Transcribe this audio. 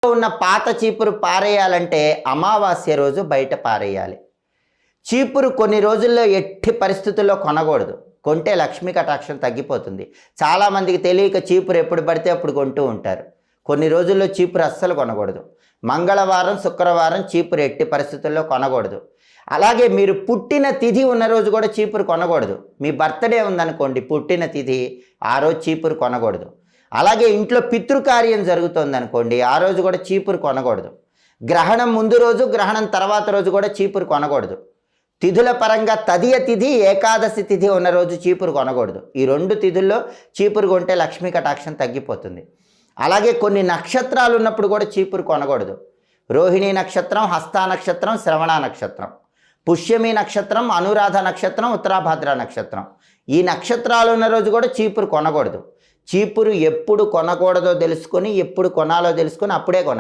ఉన్న పాత చీపురు పారేయాలంటే అమావాస్య రోజు బయట పారేయాలి. చీపురు కొన్ని రోజుల్లో ఎట్టి పరిస్థితుల్లో కొనకూడదు. కొంటే లక్ష్మీ కటాక్షం తగ్గిపోతుంది. చాలామందికి తెలియక చీపురు ఎప్పుడు పడితే అప్పుడు కొంటూ ఉంటారు. కొన్ని రోజుల్లో చీపురు అస్సలు కొనకూడదు. మంగళవారం, శుక్రవారం చీపురు ఎట్టి పరిస్థితుల్లో కొనకూడదు. అలాగే మీరు పుట్టిన తిథి ఉన్న రోజు కూడా చీపురు కొనకూడదు. మీ బర్త్డే ఉందనుకోండి, పుట్టిన తిథి, ఆ రోజు చీపురు కొనకూడదు. అలాగే ఇంట్లో పితృకార్యం జరుగుతుంది అనుకోండి, ఆ రోజు కూడా చీపురు కొనకూడదు. గ్రహణం ముందు రోజు, గ్రహణం తర్వాత రోజు కూడా చీపురు కొనకూడదు. తిథుల పరంగా తదియ తిథి, ఏకాదశి తిథి ఉన్న రోజు చీపురు కొనకూడదు. ఈ 2 తిథుల్లో చీపురు కొంటే లక్ష్మీ కటాక్షం తగ్గిపోతుంది. అలాగే కొన్ని నక్షత్రాలు ఉన్నప్పుడు కూడా చీపురు కొనకూడదు. రోహిణీ నక్షత్రం, హస్తా నక్షత్రం, శ్రవణ నక్షత్రం, పుష్యమి నక్షత్రం, అనురాధ నక్షత్రం, ఉత్తరాభాద్ర నక్షత్రం, ఈ నక్షత్రాలు ఉన్న రోజు కూడా చీపురు కొనకూడదు. చీపురు ఎప్పుడు కొనకూడదో తెలుసుకొని, ఎప్పుడు కొనాలో తెలుసుకొని అప్పుడే కొనాలి.